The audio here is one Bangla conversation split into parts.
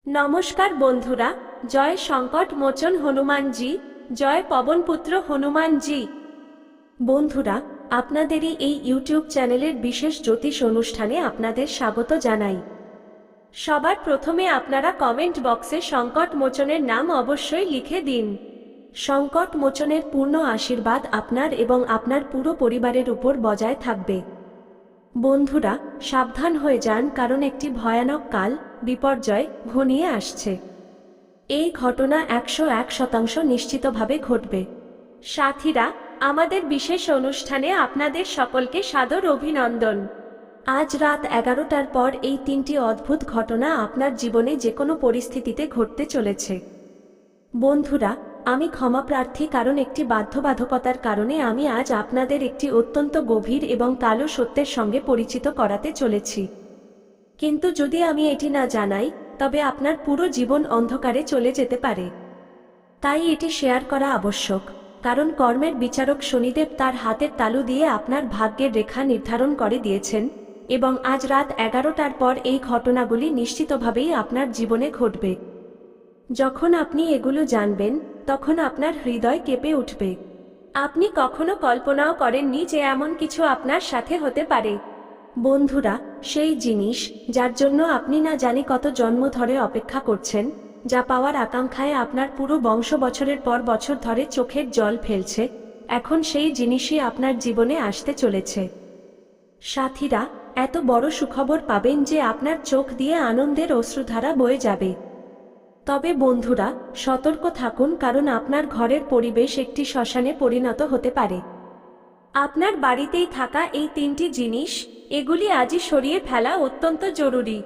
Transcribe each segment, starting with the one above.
নমস্কার বন্ধুরা, জয় সংকট মোচন হনুমানজি, জয় পবনপুত্র হনুমানজি। বন্ধুরা, আপনাদেরই এই ইউটিউব চ্যানেলের বিশেষ জ্যোতিষ অনুষ্ঠানে আপনাদের স্বাগত জানাই। সবার প্রথমে আপনারা কমেন্ট বক্সে সংকট মোচনের নাম অবশ্যই লিখে দিন। সংকট মোচনের পূর্ণ আশীর্বাদ আপনার এবং আপনার পুরো পরিবারের উপর বজায় থাকবে। বন্ধুরা, সাবধান হয়ে যান, কারণ একটি ভয়ানক কাল বিপর্যয় ঘনিয়ে আসছে। এই ঘটনা 101% নিশ্চিতভাবে ঘটবে। সাথীরা, আমাদের বিশেষ অনুষ্ঠানে আপনাদের সকলকে সাদর অভিনন্দন। আজ রাত 11টার পর এই তিনটি অদ্ভুত ঘটনা আপনার জীবনে যে কোনো পরিস্থিতিতে ঘটতে চলেছে। বন্ধুরা, আমি ক্ষমাপ্রার্থী, কারণ একটি বাধ্যবাধকতার কারণে আমি আজ আপনাদের একটি অত্যন্ত গভীর এবং কালো সত্যের সঙ্গে পরিচিত করাতে চলেছি। কিন্তু যদি আমি এটি না জানাই, তবে আপনার পুরো জীবন অন্ধকারে চলে যেতে পারে। তাই এটি শেয়ার করা আবশ্যক, কারণ কর্মের বিচারক শনিদেব তার হাতের তালু দিয়ে আপনার ভাগ্যের রেখা নির্ধারণ করে দিয়েছেন, এবং আজ রাত 11টার পর এই ঘটনাগুলি নিশ্চিতভাবেই আপনার জীবনে ঘটবে। যখন আপনি এগুলো জানবেন, তখন আপনার হৃদয় কেঁপে উঠবে। আপনি কখনো কল্পনাও করেননি যে এমন কিছু আপনার সাথে হতে পারে। বন্ধুরা, সেই জিনিস যার জন্য আপনি না জানি কত জন্ম ধরে অপেক্ষা করছেন, যা পাওয়ার আকাঙ্ক্ষায় আপনার পুরো বংশ বছরের পর বছর ধরে চোখের জল ফেলছে, এখন সেই জিনিসই আপনার জীবনে আসতে চলেছে। সাথীরা, এত বড় সুখবর পাবেন যে আপনার চোখ দিয়ে আনন্দের অশ্রুধারা বয়ে যাবে। তবে বন্ধুরা, সতর্ক থাকুন, কারণ আপনার ঘরের পরিবেশ একটি শ্মশানে পরিণত হতে পারে। আপনার বাড়িতেই থাকা এই তিনটি জিনিস, এগুলি আজই সরিয়ে ফেলা অত্যন্ত জরুরি।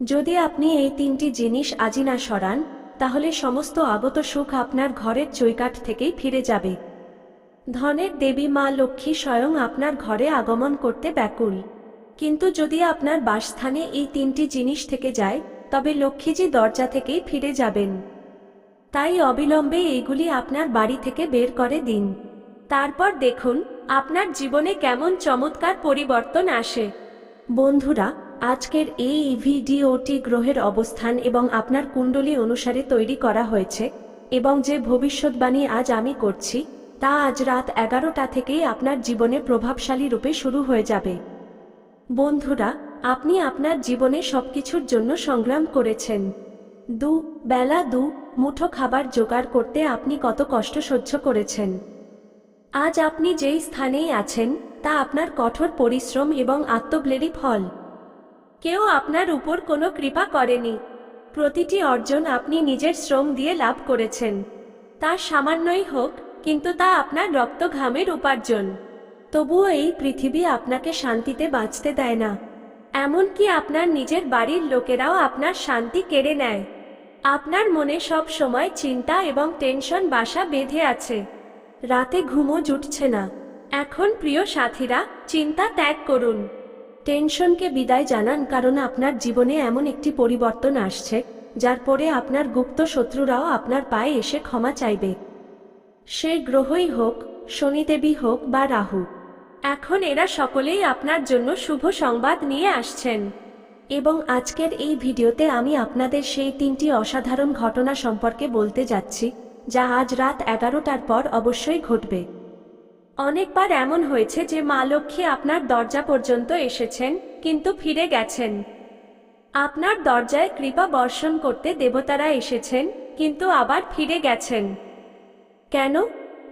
যদি আপনি এই তিনটি জিনিস আজই না সরান, তাহলে সমস্ত আগত সুখ আপনার ঘরের চৌকাঠ থেকেই ফিরে যাবে। ধনের দেবী মা লক্ষ্মী স্বয়ং আপনার ঘরে আগমন করতে ব্যাকুল। কিন্তু যদি আপনার বাসস্থানে এই তিনটি জিনিস থেকে যায়, তবে লক্ষ্মীজি দরজা থেকেই ফিরে যাবেন। তাই অবিলম্বে এইগুলি আপনার বাড়ি থেকে বের করে দিন। তারপর দেখুন আপনার জীবনে কেমন চমৎকার পরিবর্তন আসে। বন্ধুরা, আজকের এই ভিডিওটি গ্রহের অবস্থান এবং আপনার কুণ্ডলী অনুসারে তৈরি করা হয়েছে, এবং যে ভবিষ্যৎবাণী আজ আমি করছি, তা আজ রাত 11টা থেকেই আপনার জীবনে প্রভাবশালী রূপে শুরু হয়ে যাবে। বন্ধুরা, আপনি আপনার জীবনে সবকিছুর জন্য সংগ্রাম করেছেন। বেলা দু মুঠো খাবার জোগাড় করতে আপনি কত কষ্ট সহ্য করেছেন। আজ আপনি যেই স্থানেই আছেন, তা আপনার কঠোর পরিশ্রম এবং আত্মগ্লানির ফল। কেউ আপনার উপর কোনো কৃপা করেনি। প্রতিটি অর্জন আপনি নিজের শ্রম দিয়ে লাভ করেছেন। তা সামান্যই হোক, কিন্তু তা আপনার রক্ত ঘামের উপার্জন। তবুও এই পৃথিবী আপনাকে শান্তিতে বাঁচতে দেয় না। এমনকি আপনার নিজের বাড়ির লোকেরাও আপনার শান্তি কেড়ে নেয়। আপনার মনে সব সময় চিন্তা এবং টেনশন বাসা বেঁধে আছে। রাতে ঘুমও জুটছে না। এখন প্রিয় সাথীরা, চিন্তা ত্যাগ করুন। টেনশনকে বিদায় জানান, কারণ আপনার জীবনে এমন একটি পরিবর্তন আসছে, যার পরে আপনার গুপ্ত শত্রুরাও আপনার পায়ে এসে ক্ষমা চাইবে। সে গ্রহই হোক, শনিদেবী হোক বা রাহু, এখন এরা সকলেই আপনার জন্য শুভ সংবাদ নিয়ে আসছেন। এবং আজকের এই ভিডিওতে আমি আপনাদের সেই তিনটি অসাধারণ ঘটনা সম্পর্কে বলতে যাচ্ছি, যা আজ রাত 11টার পর অবশ্যই ঘটবে। অনেকবার এমন হয়েছে যে মা লক্ষ্মী আপনার দরজা পর্যন্ত এসেছেন, কিন্তু ফিরে গেছেন। আপনার দরজায় কৃপা বর্ষণ করতে দেবতারা এসেছেন, কিন্তু আবার ফিরে গেছেন। কেন?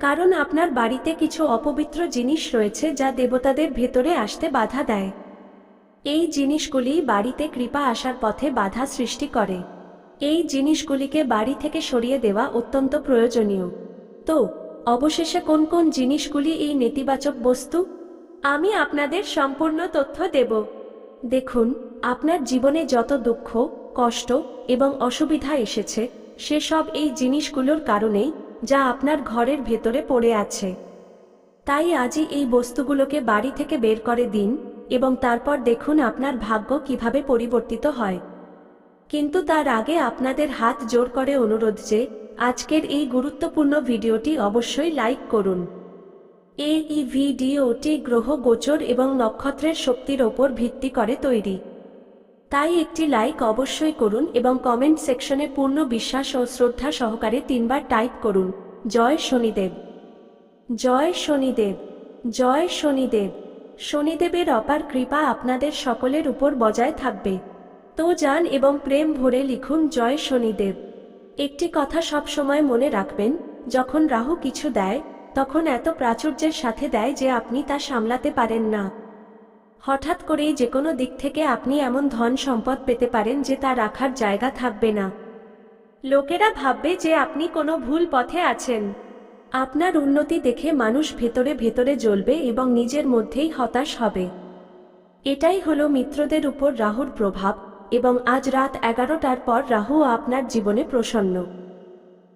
কারণ আপনার বাড়িতে কিছু অপবিত্র জিনিস রয়েছে, যা দেবতাদের ভেতরে আসতে বাধা দেয়। এই জিনিসগুলি বাড়িতে কৃপা আসার পথে বাধা সৃষ্টি করে। এই জিনিসগুলিকে বাড়ি থেকে সরিয়ে দেওয়া অত্যন্ত প্রয়োজনীয়। তো অবশেষে কোন কোন জিনিসগুলি এই নেতিবাচক বস্তু? আমি আপনাদের সম্পূর্ণ তথ্য দেব। দেখুন, আপনার জীবনে যত দুঃখ, কষ্ট এবং অসুবিধা এসেছে, সেসব এই জিনিসগুলোর কারণেই, যা আপনার ঘরের ভেতরে পড়ে আছে। তাই আজই এই বস্তুগুলোকে বাড়ি থেকে বের করে দিন, এবং তারপর দেখুন আপনার ভাগ্য কিভাবে পরিবর্তিত হয়। কিন্তু তার আগে আপনাদের হাত জোর করে অনুরোধ যে আজকের এই গুরুত্বপূর্ণ ভিডিওটি অবশ্যই লাইক করুন। এই ভিডিওটি গ্রহ গোচর এবং নক্ষত্রের শক্তির ওপর ভিত্তি করে তৈরি। তাই একটি লাইক অবশ্যই করুন এবং কমেন্ট সেকশনে পূর্ণ বিশ্বাস ও শ্রদ্ধা সহকারে 3 বার টাইপ করুন, জয় শনিদেব, জয় শনিদেব, জয় শনিদেব। শনিদেবের অপার কৃপা আপনাদের সকলের উপর বজায় থাকবে। তো যান এবং প্রেম ভরে লিখুন, জয় শনিদেব। একটি কথা সব সময় মনে রাখবেন, যখন রাহু কিছু দেয় তখন এত প্রাচুর্যের সাথে দেয় যে আপনি তা সামলাতে পারেন না। হঠাৎ করেই যে কোনো দিক থেকে আপনি এমন ধন সম্পদ পেতে পারেন যে তা রাখার জায়গা থাকবে না। লোকেরা ভাববে যে আপনি কোনো ভুল পথে আছেন। আপনার উন্নতি দেখে মানুষ ভেতরে ভেতরে জ্বলবে এবং নিজের মধ্যেই হতাশ হবে। এটাই হলো মিত্রদের উপর রাহুর প্রভাব এবং আজ রাত 11টার পর রাহু আপনার জীবনে প্রসন্ন।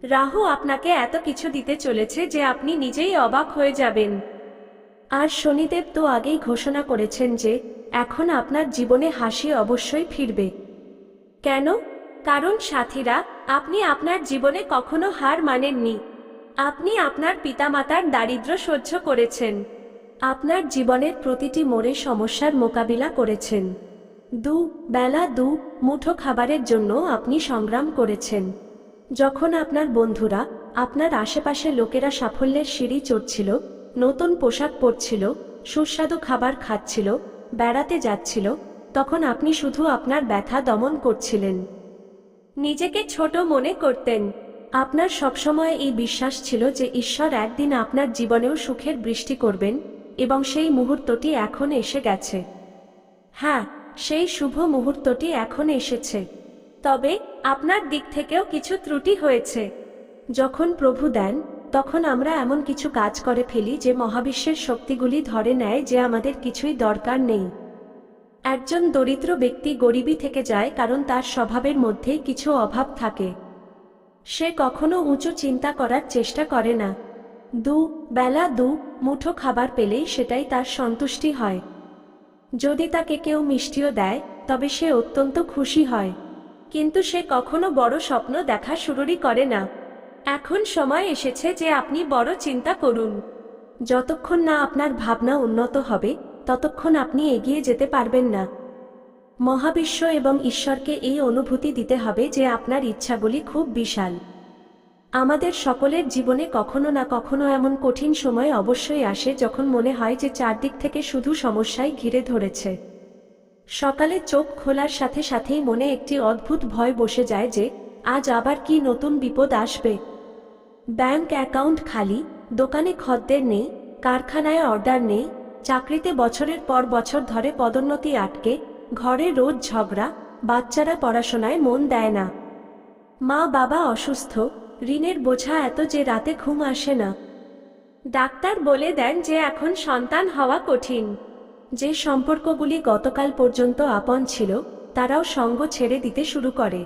রাহু আপনাকে এত কিছু দিতে চলেছে যে আপনি নিজেই অবাক হয়ে যাবেন। আর শনিদেব তো আগেই ঘোষণা করেছেন যে এখন আপনার জীবনে হাসি অবশ্যই ফিরবে। কেন? কারণ সাথীরা, আপনি আপনার জীবনে কখনো হার মানেননি। আপনি আপনার পিতামাতার দারিদ্র্য সহ্য করেছেন। আপনার জীবনের প্রতিটি মোড়ে সমস্যার মোকাবিলা করেছেন। বেলা দু মুঠো খাবারের জন্য আপনি সংগ্রাম করেছেন। যখন আপনার বন্ধুরা, আপনার আশেপাশে লোকেরা সাফল্যের সিঁড়ি চড়ছিল, নতুন পোশাক পরছিল, সুস্বাদু খাবার খাচ্ছিল, বেড়াতে যাচ্ছিল, তখন আপনি শুধু আপনার ব্যথা দমন করছিলেন। নিজেকে ছোট মনে করতেন। আপনার সবসময় এই বিশ্বাস ছিল যে ঈশ্বর একদিন আপনার জীবনেও সুখের বৃষ্টি করবেন এবং সেই মুহূর্তটি এখন এসে গেছে। হ্যাঁ, সেই শুভ মুহূর্তটি এখন এসেছে। তবে আপনার দিক থেকেও কিছু ত্রুটি হয়েছে। যখন প্রভু দেন তখন আমরা এমন কিছু কাজ করে ফেলি যে মহাবিশ্বের শক্তিগুলি ধরে নেয় যে আমাদের কিছুই দরকার নেই। একজন দরিদ্র ব্যক্তি গরিবই থেকে যায় কারণ তার স্বভাবের মধ্যেই কিছু অভাব থাকে। সে কখনো উঁচু চিন্তা করার চেষ্টা করে না। বেলা দু মুঠো খাবার পেলেই সেটাই তার সন্তুষ্টি হয়। যদি তাকে কেউ মিষ্টিও দেয় তবে সে অত্যন্ত খুশি হয়, কিন্তু সে কখনো বড় স্বপ্ন দেখা শুরুই করে না। এখন সময় এসেছে যে আপনি বড় চিন্তা করুন। যতক্ষণ না আপনার ভাবনা উন্নত হবে ততক্ষণ আপনি এগিয়ে যেতে পারবেন না। মহাবিশ্ব এবং ঈশ্বরকে এই অনুভূতি দিতে হবে যে আপনার ইচ্ছাগুলি খুব বিশাল। আমাদের সকলের জীবনে কখনো না কখনো এমন কঠিন সময় অবশ্যই আসে যখন মনে হয় যে চারদিক থেকে শুধু সমস্যাই ঘিরে ধরেছে। সকালে চোখ খোলার সাথে সাথেই মনে একটি অদ্ভুত ভয় বসে যায় যে আজ আবার কি নতুন বিপদ আসবে। ব্যাংক অ্যাকাউন্ট খালি, দোকানে খদ্দের নেই, কারখানায় অর্ডার নেই, চাকরিতে বছরের পর বছর ধরে পদোন্নতি আটকে, ঘরে রোজ ঝগড়া, বাচ্চারা পড়াশোনায় মন দেয় না, মা বাবা অসুস্থ, ঋণের বোঝা এত যে রাতে ঘুম আসে না। ডাক্তার বলে দেন যে এখন সন্তান হওয়া কঠিন। যে সম্পর্কগুলি গতকাল পর্যন্ত আপন ছিল তারাও সঙ্গ ছেড়ে দিতে শুরু করে।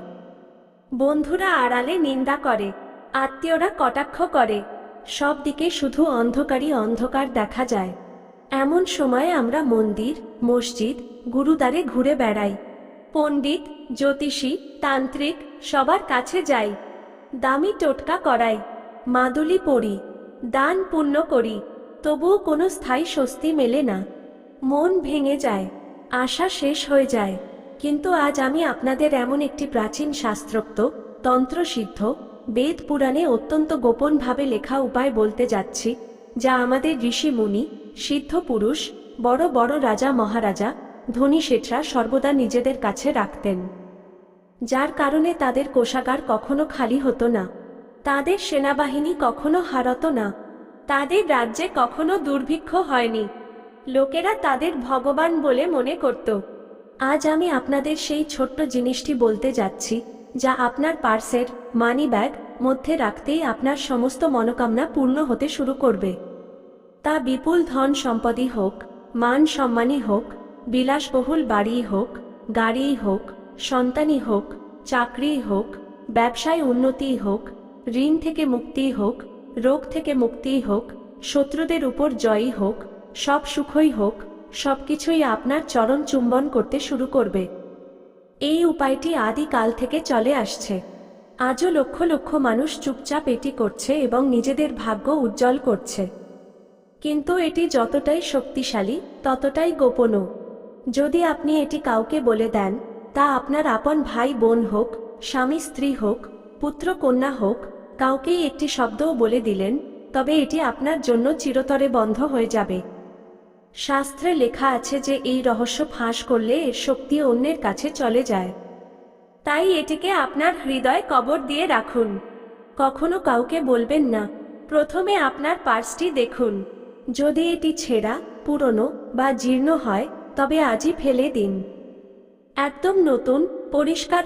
বন্ধুরা আড়ালে নিন্দা করে, আত্মীয়রা কটাক্ষ করে, সব দিকে শুধু অন্ধকারই অন্ধকার দেখা যায়। এমন সময় আমরা মন্দির, মসজিদ, গুরুদ্বারে ঘুরে বেড়াই, পণ্ডিত, জ্যোতিষী, তান্ত্রিক সবার কাছে যাই, দামি টোটকা করাই, মাদুলি পড়ি, দান পুণ্য করি, তবুও কোনো স্থায়ী স্বস্তি মেলে না। মন ভেঙে যায়, আশা শেষ হয়ে যায়। কিন্তু আজ আমি আপনাদের এমন একটি প্রাচীন শাস্ত্রোক্ত, তন্ত্রসিদ্ধ, বেদ পুরাণে অত্যন্ত গোপনভাবে লেখা উপায় বলতে যাচ্ছি, যা আমাদের ঋষি মুনি, সিদ্ধ পুরুষ, বড় বড় রাজা মহারাজা, ধনী শেঠরা সর্বদা নিজেদের কাছে রাখতেন। যার কারণে তাদের কোষাগার কখনো খালি হতো না, তাদের সেনাবাহিনী কখনো হারাত না, তাদের রাজ্যে কখনো দুর্ভিক্ষ হয়নি, লোকেরা তাদের ভগবান বলে মনে করত। আজ আমি আপনাদের সেই ছোট্ট জিনিসটি বলতে যাচ্ছি যা আপনার পার্সের, মানি ব্যাগ মধ্যে রাখতেই আপনার সমস্ত মনোকামনা পূর্ণ হতে শুরু করবে। তা বিপুল ধন সম্পদই হোক, মান সম্মানই হোক, বিলাসবহুল বাড়িই হোক, গাড়িই হোক, সন্তানই হোক, চাকরিই হোক, ব্যবসায় উন্নতিই হোক, ঋণ থেকে মুক্তিই হোক, রোগ থেকে মুক্তিই হোক, শত্রুদের উপর জয়ই হোক, সব সুখই হোক, সবকিছুই আপনার চরণ চুম্বন করতে শুরু করবে। এই উপায়টি আদিকাল থেকে চলে আসছে। আজও লক্ষ লক্ষ মানুষ চুপচাপ এটি করছে এবং নিজেদের ভাগ্য উজ্জ্বল করছে। কিন্তু এটি যতটাই শক্তিশালী ততটাই গোপনও। যদি আপনি এটি কাউকে বলে দেন তা আপনার আপন ভাই বোন হোক, স্বামী স্ত্রী হোক, পুত্র কন্যা হোক, কাউকেই একটি শব্দও বলে দিলেন, তবে এটি আপনার জন্য চিরতরে বন্ধ হয়ে যাবে। শাস্ত্রে লেখা আছে যে এই রহস্য ফাঁস করলে এর শক্তি অন্যের কাছে চলে যায়। তাই এটিকে আপনার হৃদয় কবর দিয়ে রাখুন। কখনো কাউকে বলবেন না। প্রথমে আপনার পার্সটি দেখুন। যদি এটি ছেঁড়া, পুরনো বা জীর্ণ হয় তবে আজই ফেলে দিন। একদম নতুন, পরিষ্কার